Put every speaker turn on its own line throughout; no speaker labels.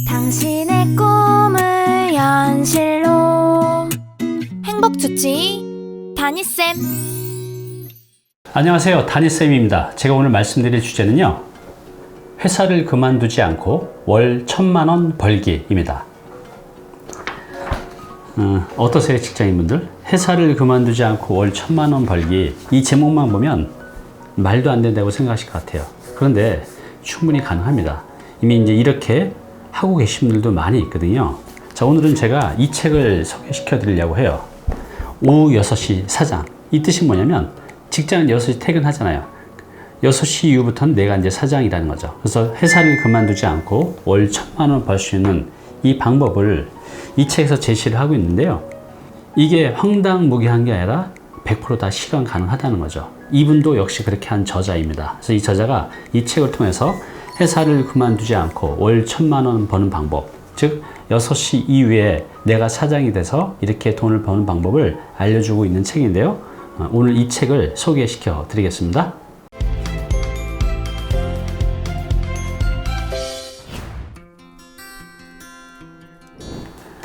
당신의 꿈을 현실로 행복주치 다니쌤.
안녕하세요, 다니쌤입니다. 제가 오늘 말씀드릴 주제는요, 회사를 그만두지 않고 월 1,000만원 벌기입니다. 어떠세요, 직장인분들? 회사를 그만두지 않고 월 1,000만원 벌기, 이 제목만 보면 말도 안 된다고 생각하실 것 같아요. 그런데 충분히 가능합니다. 이미 이제 이렇게 하고 계신 분들도 많이 있거든요. 자, 오늘은 제가 이 책을 소개시켜 드리려고 해요. 오후 6시 사장. 이 뜻이 뭐냐면, 직장은 6시 퇴근하잖아요. 6시 이후부터는 내가 이제 사장이라는 거죠. 그래서 회사를 그만두지 않고 월 1,000만원 벌 수 있는 이 방법을 이 책에서 제시를 하고 있는데요. 이게 황당무계한 게 아니라 100% 다 실현 가능하다는 거죠. 이분도 역시 그렇게 한 저자입니다. 그래서 이 저자가 이 책을 통해서 회사를 그만두지 않고 월 1,000만원 버는 방법, 즉 6시 이후에 내가 사장이 돼서 이렇게 돈을 버는 방법을 알려주고 있는 책인데요. 오늘 이 책을 소개시켜 드리겠습니다.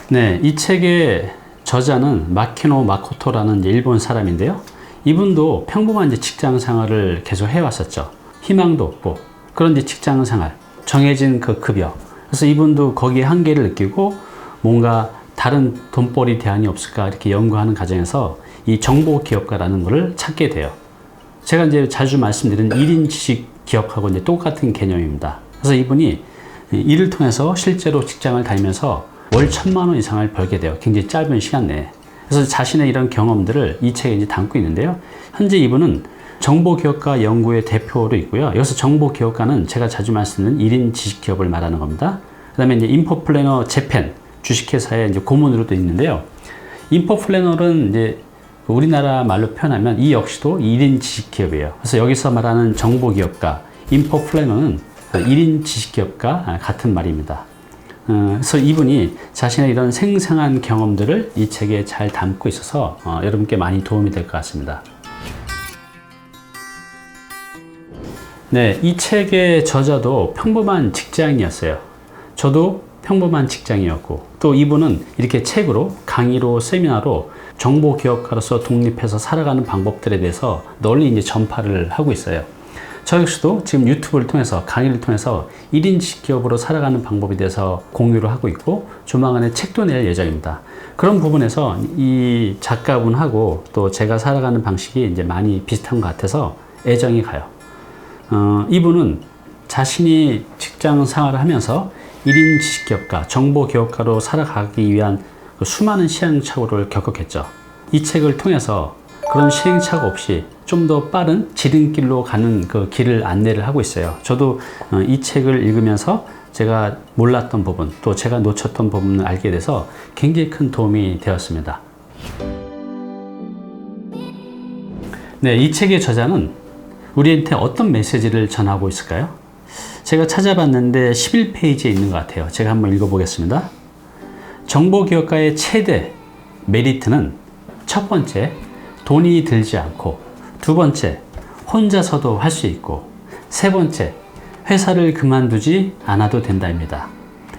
네, 이 책의 저자는 마키노 마코토라는 일본 사람인데요. 이분도 평범한 직장 생활을 계속 해왔었죠. 희망도 없고 그런 직장 생활, 정해진 그 급여. 그래서 이분도 거기에 한계를 느끼고 뭔가 다른 돈벌이 대안이 없을까 이렇게 연구하는 과정에서 이 정보기업가라는 것을 찾게 돼요. 제가 이제 자주 말씀드린 1인 지식 기업하고 이제 똑같은 개념입니다. 그래서 이분이 이를 통해서 실제로 직장을 다니면서 월 1,000만원 이상을 벌게 돼요. 굉장히 짧은 시간 내에. 그래서 자신의 이런 경험들을 이 책에 이제 담고 있는데요. 현재 이분은 정보기업가 연구의 대표로 있고요. 여기서 정보기업가는 제가 자주 말씀드리는 1인 지식기업을 말하는 겁니다. 그 다음에 이제 인포플래너 재팬 주식회사의 이제 고문으로도 있는데요. 인포플래너는 이제 우리나라 말로 표현하면 이 역시도 1인 지식기업이에요. 그래서 여기서 말하는 정보기업가, 인포플래너는 1인 지식기업과 같은 말입니다. 그래서 이분이 자신의 이런 생생한 경험들을 이 책에 잘 담고 있어서 여러분께 많이 도움이 될 것 같습니다. 네, 이 책의 저자도 평범한 직장인이었어요. 저도 평범한 직장이었고, 또 이분은 이렇게 책으로, 강의로, 세미나로 정보기업가로서 독립해서 살아가는 방법들에 대해서 널리 이제 전파를 하고 있어요. 저 역시도 지금 유튜브를 통해서, 강의를 통해서 1인 지식기업으로 살아가는 방법에 대해서 공유를 하고 있고, 조만간에 책도 낼 예정입니다. 그런 부분에서 이 작가분하고 또 제가 살아가는 방식이 이제 많이 비슷한 것 같아서 애정이 가요. 이분은 자신이 직장 생활을 하면서 1인 지식기업가, 정보기업가로 살아가기 위한 그 수많은 시행착오를 겪었겠죠. 이 책을 통해서 그런 시행착오 없이 좀 더 빠른 지름길로 가는 그 길을 안내를 하고 있어요. 저도 이 책을 읽으면서 제가 몰랐던 부분, 또 제가 놓쳤던 부분을 알게 돼서 굉장히 큰 도움이 되었습니다. 네, 이 책의 저자는 우리한테 어떤 메시지를 전하고 있을까요? 제가 찾아봤는데 11페이지에 있는 것 같아요. 제가 한번 읽어보겠습니다. 정보기업가의 최대 메리트는 첫 번째, 돈이 들지 않고, 두 번째, 혼자서도 할 수 있고, 세 번째, 회사를 그만두지 않아도 된다입니다.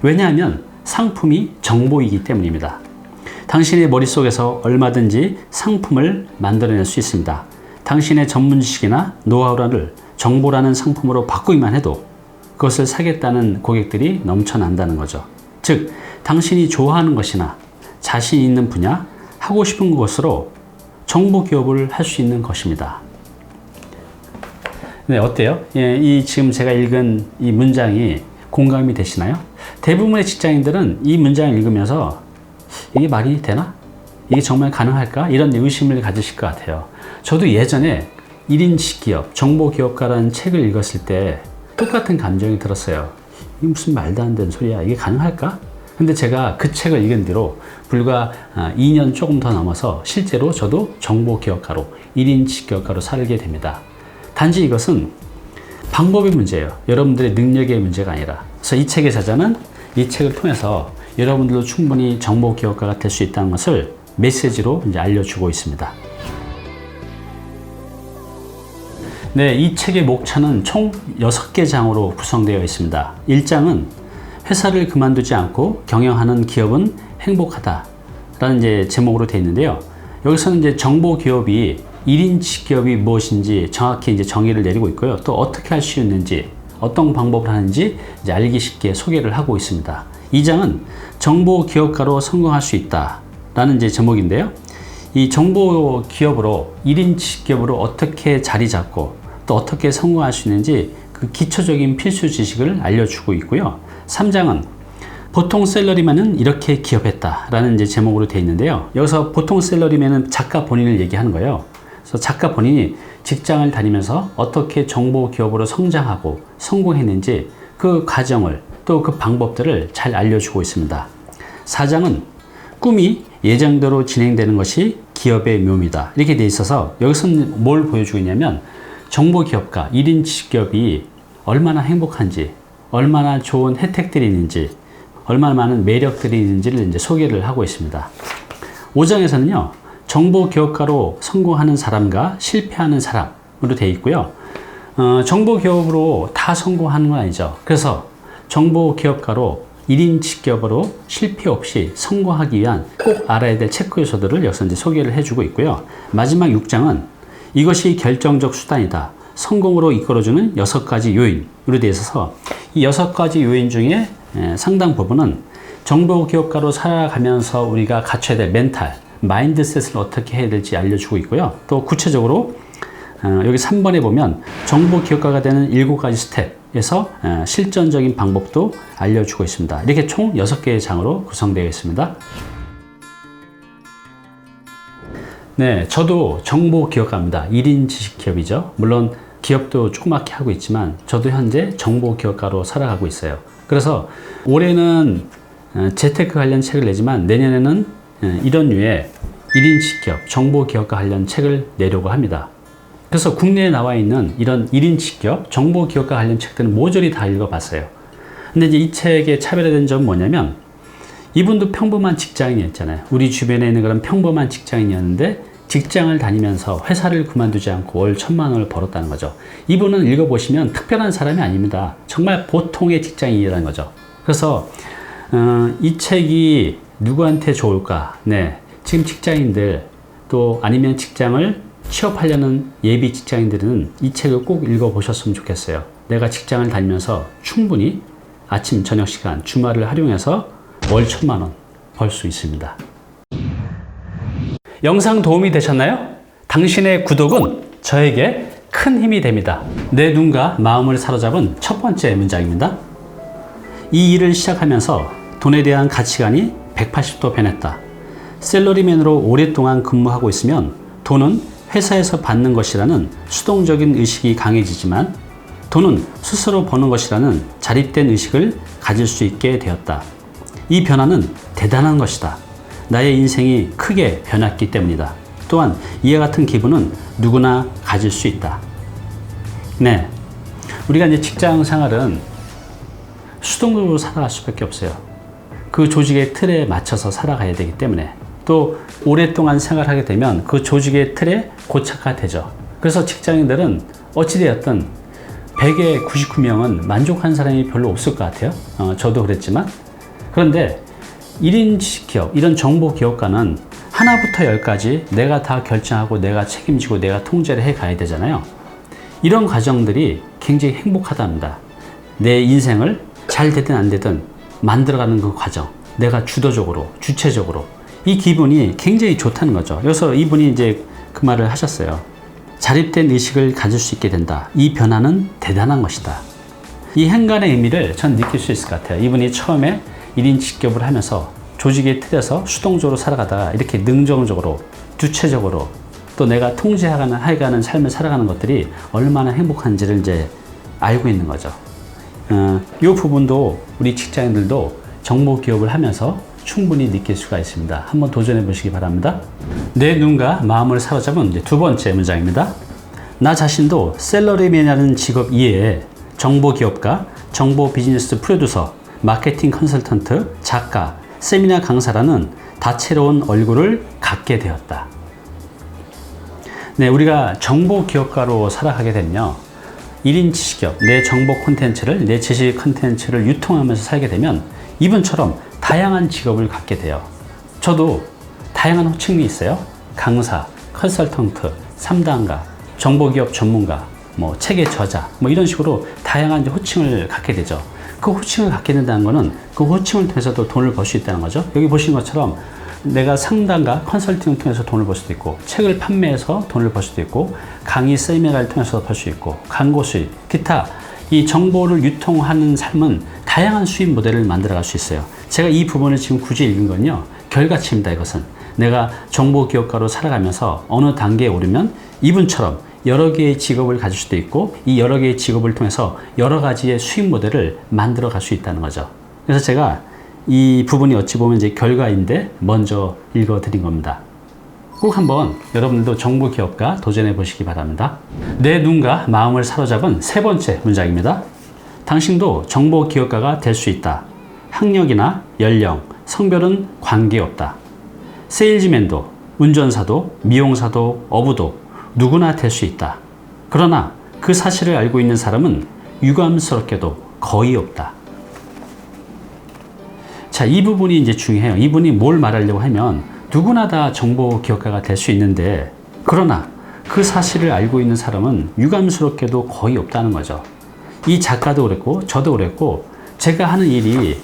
왜냐하면 상품이 정보이기 때문입니다. 당신의 머릿속에서 얼마든지 상품을 만들어낼 수 있습니다. 당신의 전문 지식이나 노하우를 정보라는 상품으로 바꾸기만 해도 그것을 사겠다는 고객들이 넘쳐난다는 거죠. 즉, 당신이 좋아하는 것이나 자신 있는 분야, 하고 싶은 것으로 정보기업을 할 수 있는 것입니다. 네, 어때요? 이 지금 제가 읽은 이 문장이 공감이 되시나요? 대부분의 직장인들은 이 문장을 읽으면서 이게 말이 되나? 이게 정말 가능할까? 이런 의심을 가지실 것 같아요. 저도 예전에 1인 지식기업, 정보기업가라는 책을 읽었을 때 똑같은 감정이 들었어요. 이게 무슨 말도 안 되는 소리야. 이게 가능할까? 근데 제가 그 책을 읽은 뒤로 불과 2년 조금 더 넘어서 실제로 저도 정보기업가로, 1인 지식기업가로 살게 됩니다. 단지 이것은 방법의 문제예요. 여러분들의 능력의 문제가 아니라. 그래서 이 책의 저자는 이 책을 통해서 여러분들도 충분히 정보기업가가 될 수 있다는 것을 메시지로 이제 알려주고 있습니다. 네, 이 책의 목차는 총 6개 장으로 구성되어 있습니다. 1장은 회사를 그만두지 않고 경영하는 기업은 행복하다라는 이제 제목으로 되어 있는데요. 여기서는 이제 정보 기업이 1인치 기업이 무엇인지 정확히 이제 정의를 내리고 있고요. 또 어떻게 할 수 있는지, 어떤 방법을 하는지 이제 알기 쉽게 소개를 하고 있습니다. 이 장은 정보 기업가로 성공할 수 있다라는 이제 제목인데요. 이 정보 기업으로 1인치 기업으로 어떻게 자리 잡고 또 어떻게 성공할 수 있는지 그 기초적인 필수 지식을 알려주고 있고요. 3장은 보통 셀러리맨은 이렇게 기업했다라는 이제 제목으로 되어 있는데요. 여기서 보통 셀러리맨은 작가 본인을 얘기하는 거예요. 그래서 작가 본인이 직장을 다니면서 어떻게 정보 기업으로 성장하고 성공했는지 그 과정을 또 그 방법들을 잘 알려주고 있습니다. 4장은 꿈이 예정대로 진행되는 것이 기업의 묘미다. 이렇게 돼 있어서 여기서는 뭘 보여주고 있냐면 정보 기업가, 1인치 기업이 얼마나 행복한지, 얼마나 좋은 혜택들이 있는지, 얼마나 많은 매력들이 있는지를 이제 소개를 하고 있습니다. 5장에서는요, 정보 기업가로 성공하는 사람과 실패하는 사람으로 되어 있고요. 정보 기업으로 다 성공하는 건 아니죠. 그래서 정보 기업가로 1인치 기업으로 실패 없이 성공하기 위한 꼭 알아야 될 체크 요소들을 여기서 이제 소개를 해주고 있고요. 마지막 6장은 이것이 결정적 수단이다. 성공으로 이끌어주는 6가지 요인으로 되어 있어서 이 6가지 요인 중에 상당 부분은 정보 기업가로 살아가면서 우리가 갖춰야 될 멘탈, 마인드셋을 어떻게 해야 될지 알려주고 있고요. 또 구체적으로 여기 3번에 보면 정보 기업가가 되는 7가지 스텝에서 실전적인 방법도 알려주고 있습니다. 이렇게 총 6개의 장으로 구성되어 있습니다. 네, 저도 정보 기업가입니다. 1인 지식 기업이죠. 물론 기업도 조그맣게 하고 있지만 저도 현재 정보 기업가로 살아가고 있어요. 그래서 올해는 재테크 관련 책을 내지만 내년에는 이런 류의 1인치 기업, 정보 기업과 관련 책을 내려고 합니다. 그래서 국내에 나와 있는 이런 1인치 기업, 정보 기업과 관련 책들은 모조리 다 읽어봤어요. 근데 이제 이 책의 차별화된 점은 뭐냐면 이분도 평범한 직장인이었잖아요. 우리 주변에 있는 그런 평범한 직장인이었는데 직장을 다니면서 회사를 그만두지 않고 월 1,000만 원을 벌었다는 거죠. 이분은 읽어보시면 특별한 사람이 아닙니다. 정말 보통의 직장인이라는 거죠. 그래서 이 책이 누구한테 좋을까? 네, 지금 직장인들 또 아니면 직장을 취업하려는 예비 직장인들은 이 책을 꼭 읽어보셨으면 좋겠어요. 내가 직장을 다니면서 충분히 아침, 저녁 시간, 주말을 활용해서 월 1,000만 원 벌 수 있습니다. 영상 도움이 되셨나요? 당신의 구독은 저에게 큰 힘이 됩니다. 내 눈과 마음을 사로잡은 첫 번째 문장입니다. 이 일을 시작하면서 돈에 대한 가치관이 180도 변했다. 셀러리맨으로 오랫동안 근무하고 있으면 돈은 회사에서 받는 것이라는 수동적인 의식이 강해지지만 돈은 스스로 버는 것이라는 자립된 의식을 가질 수 있게 되었다. 이 변화는 대단한 것이다. 나의 인생이 크게 변했기 때문이다. 또한 이와 같은 기분은 누구나 가질 수 있다. 네, 우리가 이제 직장 생활은 수동적으로 살아갈 수밖에 없어요. 그 조직의 틀에 맞춰서 살아가야 되기 때문에 또 오랫동안 생활하게 되면 그 조직의 틀에 고착화 되죠. 그래서 직장인들은 어찌되었든 100에 99명은 만족한 사람이 별로 없을 것 같아요. 저도 그랬지만. 그런데 1인치 기업, 이런 정보 기업가는 하나부터 10까지 내가 다 결정하고 내가 책임지고 내가 통제를 해 가야 되잖아요. 이런 과정들이 굉장히 행복하답니다. 내 인생을 잘 되든 안 되든 만들어가는 그 과정, 내가 주도적으로, 주체적으로 이 기분이 굉장히 좋다는 거죠. 여기서 이분이 이제 그 말을 하셨어요. 자립된 의식을 가질 수 있게 된다. 이 변화는 대단한 것이다. 이 행간의 의미를 전 느낄 수 있을 것 같아요. 이분이 처음에 1인치 기업을 하면서 조직의 틀에서 수동적으로 살아가다가 이렇게 능동적으로, 주체적으로 또 내가 통제해가는 삶을 살아가는 것들이 얼마나 행복한지를 이제 알고 있는 거죠. 이 부분도 우리 직장인들도 정보 기업을 하면서 충분히 느낄 수가 있습니다. 한번 도전해 보시기 바랍니다. 내 눈과 마음을 사로잡은 이제 두 번째 문장입니다. 나 자신도 셀러리맨이라는 직업 이외에 정보 기업가, 정보 비즈니스 프로듀서, 마케팅 컨설턴트, 작가, 세미나 강사라는 다채로운 얼굴을 갖게 되었다. 네, 우리가 정보 기업가로 살아가게 되면요, 1인 지식업, 내 정보 콘텐츠를, 내 지식 콘텐츠를 유통하면서 살게 되면 이분처럼 다양한 직업을 갖게 돼요. 저도 다양한 호칭이 있어요. 강사, 컨설턴트, 3단가, 정보기업 전문가, 책의 저자, 이런 식으로 다양한 호칭을 갖게 되죠. 그 호칭을 갖게 된다는 것은 그 호칭을 통해서도 돈을 벌 수 있다는 거죠. 여기 보시는 것처럼 내가 상담과 컨설팅을 통해서 돈을 벌 수도 있고, 책을 판매해서 돈을 벌 수도 있고, 강의 세미나를 통해서 벌 수 있고, 광고 수입, 기타 이 정보를 유통하는 삶은 다양한 수입 모델을 만들어 갈 수 있어요. 제가 이 부분을 지금 굳이 읽은 건요, 결과치입니다. 이것은 내가 정보기업가로 살아가면서 어느 단계에 오르면 이분처럼 여러 개의 직업을 가질 수도 있고, 이 여러 개의 직업을 통해서 여러 가지의 수입 모델을 만들어 갈 수 있다는 거죠. 그래서 제가 이 부분이 어찌 보면 이제 결과인데 먼저 읽어 드린 겁니다. 꼭 한번 여러분들도 정보기업가 도전해 보시기 바랍니다. 내 눈과 마음을 사로잡은 세 번째 문장입니다. 당신도 정보기업가가 될 수 있다. 학력이나 연령, 성별은 관계없다. 세일즈맨도, 운전사도, 미용사도, 어부도 누구나 될 수 있다. 그러나 그 사실을 알고 있는 사람은 유감스럽게도 거의 없다. 자, 이 부분이 이제 중요해요. 이분이 뭘 말하려고 하면 누구나 다 정보기업가가 될 수 있는데, 그러나 그 사실을 알고 있는 사람은 유감스럽게도 거의 없다는 거죠. 이 작가도 그랬고 저도 그랬고, 제가 하는 일이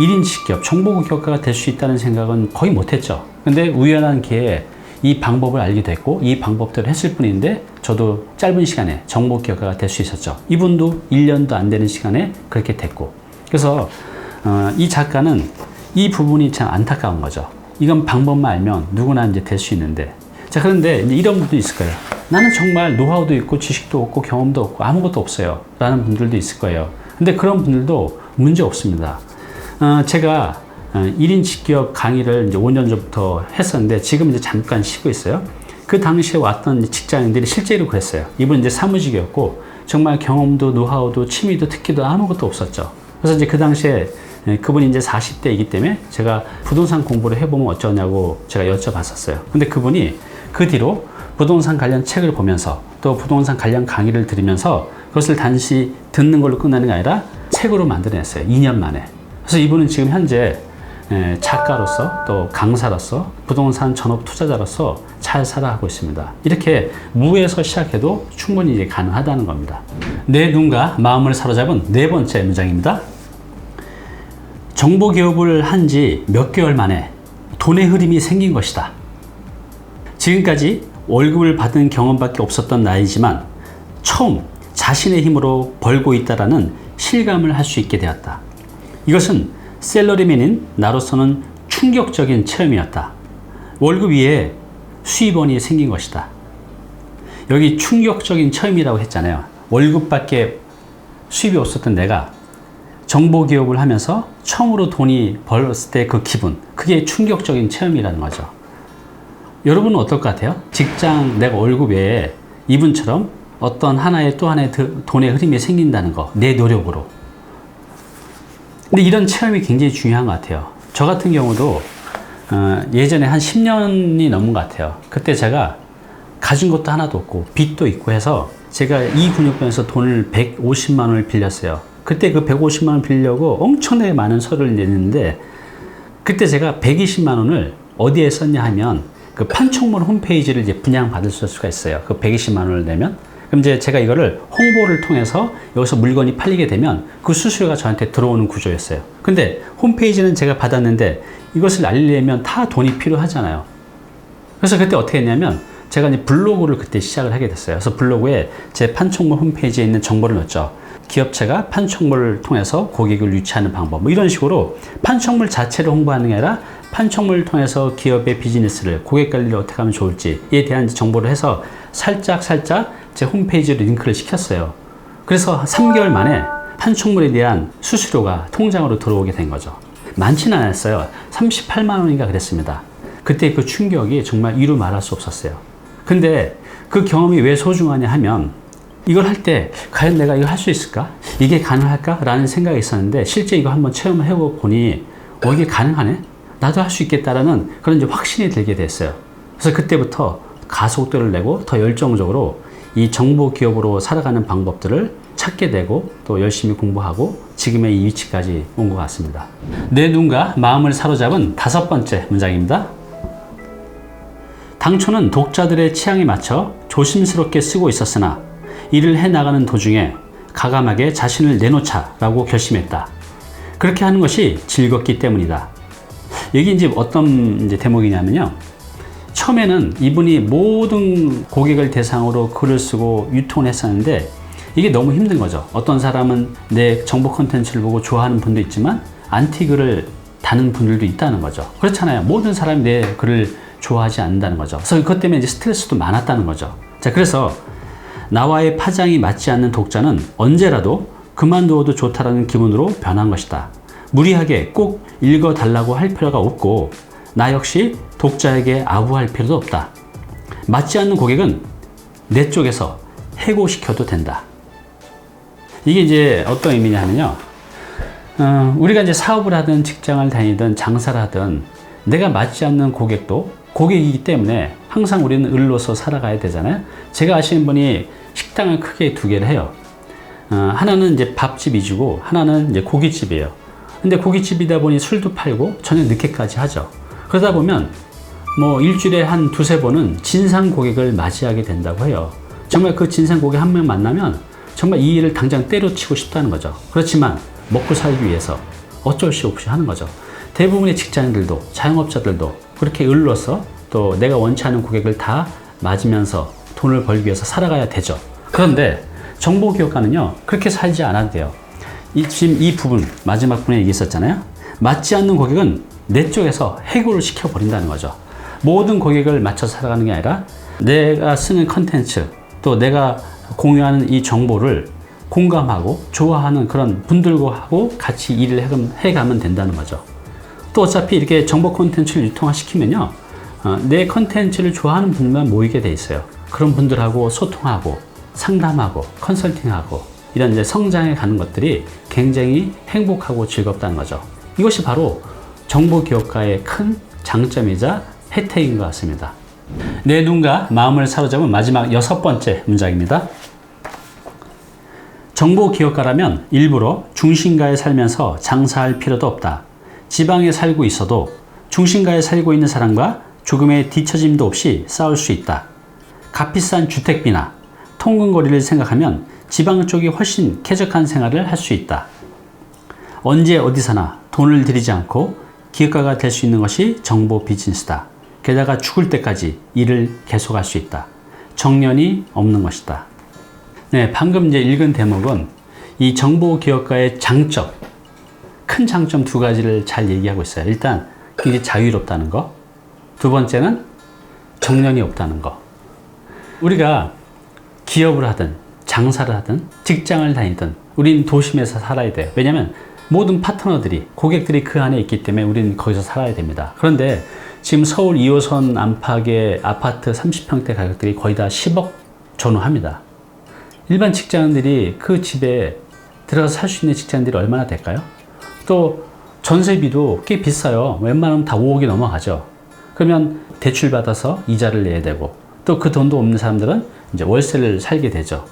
1인 직업, 정보기업가가 될 수 있다는 생각은 거의 못했죠. 근데 우연한 기회에 이 방법을 알게 됐고, 이 방법대로 했을 뿐인데 저도 짧은 시간에 정보기업가가 될 수 있었죠. 이분도 1년도 안 되는 시간에 그렇게 됐고. 그래서 이 작가는 이 부분이 참 안타까운 거죠. 이건 방법만 알면 누구나 이제 될 수 있는데. 자, 그런데 이제 이런 분도 있을 거예요. 나는 정말 노하우도 있고 지식도 없고 경험도 없고 아무것도 없어요 라는 분들도 있을 거예요. 근데 그런 분들도 문제 없습니다. 제가 1인 직업 강의를 이제 5년 전부터 했었는데 지금 이제 잠깐 쉬고 있어요. 그 당시에 왔던 직장인들이 실제로 그랬어요. 이분 이제 사무직이었고 정말 경험도 노하우도 취미도 특기도 아무것도 없었죠. 그래서 이제 그 당시에 그분이 이제 40대이기 때문에 제가 부동산 공부를 해보면 어쩌냐고 제가 여쭤봤었어요. 근데 그분이 그 뒤로 부동산 관련 책을 보면서 또 부동산 관련 강의를 들으면서 그것을 단지 듣는 걸로 끝나는 게 아니라 책으로 만들어냈어요. 2년 만에. 그래서 이분은 지금 현재 작가로서 또 강사로서 부동산 전업 투자자로서 잘 살아가고 있습니다. 이렇게 무에서 시작해도 충분히 이제 가능하다는 겁니다. 내 눈과 마음을 사로잡은 네 번째 문장입니다. 정보기업을 한 지 몇 개월 만에 돈의 흐름이 생긴 것이다. 지금까지 월급을 받은 경험밖에 없었던 나이지만 처음 자신의 힘으로 벌고 있다라는 실감을 할 수 있게 되었다. 이것은 셀러리맨인 나로서는 충격적인 체험이었다. 월급 위에 수입원이 생긴 것이다. 여기 충격적인 체험이라고 했잖아요. 월급밖에 수입이 없었던 내가 정보기업을 하면서 처음으로 돈이 벌었을 때 그 기분, 그게 충격적인 체험이라는 거죠. 여러분은 어떨 것 같아요? 직장 내가 월급 외에 이분처럼 어떤 하나의 또 하나의 돈의 흐름이 생긴다는 거, 내 노력으로. 근데 이런 체험이 굉장히 중요한 것 같아요. 저 같은 경우도 예전에 한 10년이 넘은 것 같아요. 그때 제가 가진 것도 하나도 없고 빚도 있고 해서 제가 이 근육병에서 돈을 150만 원을 빌렸어요. 그때 그 150만 원 빌려고 엄청나게 많은 서류를 냈는데, 그때 제가 120만 원을 어디에 썼냐 하면 그 판촉물 홈페이지를 이제 분양받을 수가 있어요. 그 120만 원을 내면. 그럼 이제 제가 이거를 홍보를 통해서 여기서 물건이 팔리게 되면 그 수수료가 저한테 들어오는 구조였어요. 근데 홈페이지는 제가 받았는데 이것을 알리려면 다 돈이 필요하잖아요. 그래서 그때 어떻게 했냐면 제가 이제 블로그를 그때 시작을 하게 됐어요. 그래서 블로그에 제 판촉물 홈페이지에 있는 정보를 넣었죠. 기업체가 판촉물을 통해서 고객을 유치하는 방법, 이런 식으로 판촉물 자체를 홍보하는 게 아니라 판촉물을 통해서 기업의 비즈니스를, 고객 관리를 어떻게 하면 좋을지에 대한 정보를 해서 살짝 제 홈페이지로 링크를 시켰어요. 그래서 3개월 만에 판촉물에 대한 수수료가 통장으로 들어오게 된 거죠. 많지는 않았어요. 38만 원인가 그랬습니다. 그때 그 충격이 정말 이루 말할 수 없었어요. 근데 그 경험이 왜 소중하냐 하면, 이걸 할 때 과연 내가 이걸 할 수 있을까? 이게 가능할까? 라는 생각이 있었는데 실제 이거 한번 체험을 해보니 이게 가능하네? 나도 할 수 있겠다라는 그런 이제 확신이 들게 됐어요. 그래서 그때부터 가속도를 내고 더 열정적으로 이 정보 기업으로 살아가는 방법들을 찾게 되고 또 열심히 공부하고 지금의 이 위치까지 온 것 같습니다. 내 눈과 마음을 사로잡은 5번째 문장입니다. 당초는 독자들의 취향에 맞춰 조심스럽게 쓰고 있었으나 일을 해나가는 도중에 가감하게 자신을 내놓자라고 결심했다. 그렇게 하는 것이 즐겁기 때문이다. 여기 이제 어떤 대목이냐면요. 처음에는 이분이 모든 고객을 대상으로 글을 쓰고 유통을 했었는데 이게 너무 힘든 거죠. 어떤 사람은 내 정보 콘텐츠를 보고 좋아하는 분도 있지만 안티글을 다는 분들도 있다는 거죠. 그렇잖아요. 모든 사람이 내 글을 좋아하지 않는다는 거죠. 그래서 그것 때문에 이제 스트레스도 많았다는 거죠. 자, 그래서 나와의 파장이 맞지 않는 독자는 언제라도 그만두어도 좋다라는 기분으로 변한 것이다. 무리하게 꼭 읽어달라고 할 필요가 없고 나 역시 독자에게 아부할 필요도 없다. 맞지 않는 고객은 내 쪽에서 해고시켜도 된다. 이게 이제 어떤 의미냐면요. 우리가 이제 사업을 하든 직장을 다니든 장사를 하든 내가 맞지 않는 고객도 고객이기 때문에 항상 우리는 을로서 살아가야 되잖아요. 제가 아시는 분이 식당을 크게 2개를 해요. 하나는 이제 밥집 위주고 하나는 이제 고깃집이에요. 근데 고깃집이다 보니 술도 팔고 저녁 늦게까지 하죠. 그러다 보면 뭐 일주일에 한 2-3번은 진상 고객을 맞이하게 된다고 해요. 정말 그 진상 고객 한 명 만나면 정말 이 일을 당장 때려치고 싶다는 거죠. 그렇지만 먹고 살기 위해서 어쩔 수 없이 하는 거죠. 대부분의 직장인들도 자영업자들도 그렇게 을로서 또 내가 원치 않는 고객을 다 맞으면서 돈을 벌기 위해서 살아가야 되죠. 그런데 정보기업가는요 그렇게 살지 않아도 돼요. 지금 이 부분 마지막 부분에 얘기했었잖아요. 맞지 않는 고객은 내 쪽에서 해고를 시켜버린다는 거죠. 모든 고객을 맞춰 살아가는 게 아니라 내가 쓰는 컨텐츠 또 내가 공유하는 이 정보를 공감하고 좋아하는 그런 분들과 하고 같이 일을 해가면 된다는 거죠. 또 어차피 이렇게 정보 콘텐츠를 유통화시키면요 내 콘텐츠를 좋아하는 분들만 모이게 돼 있어요. 그런 분들하고 소통하고 상담하고 컨설팅하고 이런 이제 성장해 가는 것들이 굉장히 행복하고 즐겁다는 거죠. 이것이 바로 정보기업가의 큰 장점이자 혜택인 것 같습니다. 내 눈과 마음을 사로잡은 마지막 6번째 문장입니다. 정보기업가라면 일부러 중심가에 살면서 장사할 필요도 없다. 지방에 살고 있어도 중심가에 살고 있는 사람과 조금의 뒤처짐도 없이 싸울 수 있다. 값비싼 주택비나 통근거리를 생각하면 지방 쪽이 훨씬 쾌적한 생활을 할 수 있다. 언제 어디서나 돈을 들이지 않고 기업가가 될 수 있는 것이 정보 비즈니스다. 게다가 죽을 때까지 일을 계속할 수 있다. 정년이 없는 것이다. 네, 방금 이제 읽은 대목은 이 정보 기업가의 장점, 큰 장점 2가지를 잘 얘기하고 있어요. 일단 이게 자유롭다는 거. 2번째는 정년이 없다는 거. 우리가 기업을 하든 장사를 하든 직장을 다니든 우린 도심에서 살아야 돼요. 왜냐하면 모든 파트너들이 고객들이 그 안에 있기 때문에 우리는 거기서 살아야 됩니다. 그런데 지금 서울 2호선 안팎의 아파트 30평대 가격들이 거의 다 10억 전후합니다. 일반 직장인들이 그 집에 들어가서 살 수 있는 직장인들이 얼마나 될까요? 또 전세비도 꽤 비싸요. 웬만하면 다 5억이 넘어가죠. 그러면 대출 받아서 이자를 내야 되고 또 그 돈도 없는 사람들은 이제 월세를 살게 되죠.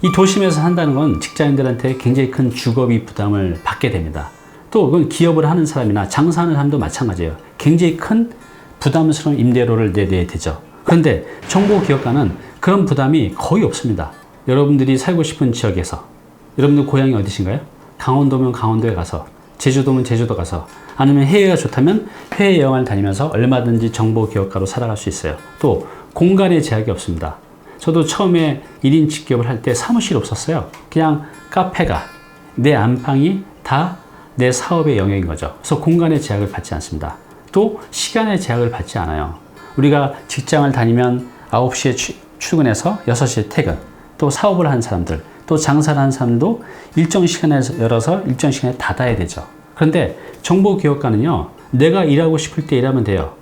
이 도심에서 산다는 건 직장인들한테 굉장히 큰 주거비 부담을 받게 됩니다. 또 그건 기업을 하는 사람이나 장사하는 사람도 마찬가지예요. 굉장히 큰 부담스러운 임대료를 내야 되죠. 그런데 정보기업가는 그런 부담이 거의 없습니다. 여러분들이 살고 싶은 지역에서, 여러분들 고향이 어디신가요? 강원도면 강원도에 가서, 제주도면 제주도 가서, 아니면 해외가 좋다면 해외 여행을 다니면서 얼마든지 정보기업가로 살아갈 수 있어요. 또 공간의 제약이 없습니다. 저도 처음에 1인 직업을 할 때 사무실 없었어요. 그냥 카페가, 내 안방이 다 내 사업의 영역인 거죠. 그래서 공간의 제약을 받지 않습니다. 또 시간의 제약을 받지 않아요. 우리가 직장을 다니면 9시에 출근해서 6시에 퇴근, 또 사업을 하는 사람들, 또 장사를 하는 사람도 일정 시간에 열어서 일정 시간에 닫아야 되죠. 그런데 정보기업가는요, 내가 일하고 싶을 때 일하면 돼요.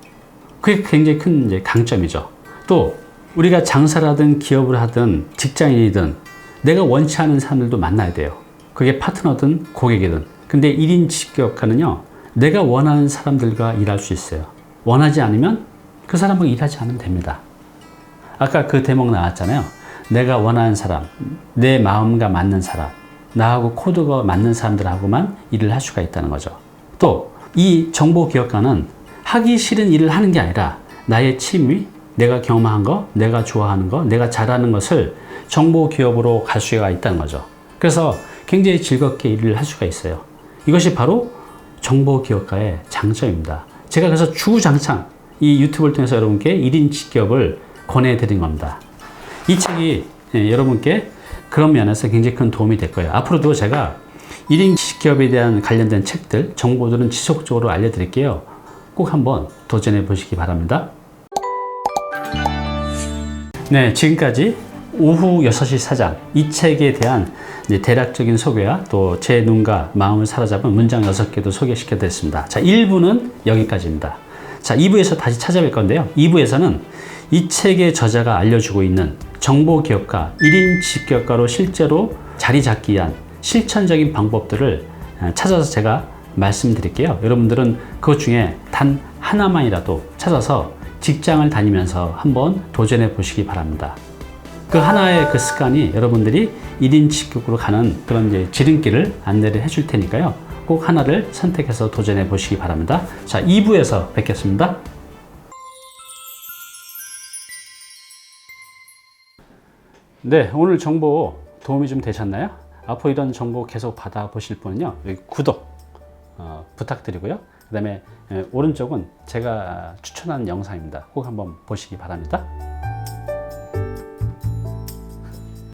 그게 굉장히 큰 이제 강점이죠. 또 우리가 장사를 하든 기업을 하든 직장인이든 내가 원치 않은 사람들도 만나야 돼요. 그게 파트너든 고객이든. 근데 1인 직업가는요, 내가 원하는 사람들과 일할 수 있어요. 원하지 않으면 그 사람하고 일하지 않으면 됩니다. 아까 그 대목 나왔잖아요. 내가 원하는 사람, 내 마음과 맞는 사람, 나하고 코드가 맞는 사람들하고만 일을 할 수가 있다는 거죠. 또 이 정보기업가는 하기 싫은 일을 하는 게 아니라 나의 취미, 내가 경험한 거, 내가 좋아하는 거, 내가 잘하는 것을 정보기업으로 갈 수가 있다는 거죠. 그래서 굉장히 즐겁게 일을 할 수가 있어요. 이것이 바로 정보기업가의 장점입니다. 제가 그래서 주구장창 이 유튜브를 통해서 여러분께 1인 직업을 권해드린 겁니다. 이 책이 여러분께 그런 면에서 굉장히 큰 도움이 될 거예요. 앞으로도 제가 1인 직업에 대한 관련된 책들, 정보들은 지속적으로 알려드릴게요. 꼭 한번 도전해 보시기 바랍니다. 네, 지금까지 오후 6시 사장, 이 책에 대한 대략적인 소개와 또 제 눈과 마음을 사로잡은 문장 6개도 소개시켜 드렸습니다. 자, 1부는 여기까지입니다. 자, 2부에서 다시 찾아뵐 건데요. 2부에서는 이 책의 저자가 알려주고 있는 정보기업가, 1인 직업가로 실제로 자리 잡기 위한 실천적인 방법들을 찾아서 제가 말씀드릴게요. 여러분들은 그것 중에 단 하나만이라도 찾아서 직장을 다니면서 한번 도전해 보시기 바랍니다. 그 하나의 그 습관이 여러분들이 1인 직업으로 가는 그런 이제 지름길을 안내를 해줄 테니까요. 꼭 하나를 선택해서 도전해 보시기 바랍니다. 자, 2부에서 뵙겠습니다. 네, 오늘 정보 도움이 좀 되셨나요? 앞으로 이런 정보 계속 받아보실 분은요, 여기 구독 부탁드리고요. 그 다음에 오른쪽은 제가 추천한 영상입니다. 꼭 한번 보시기 바랍니다.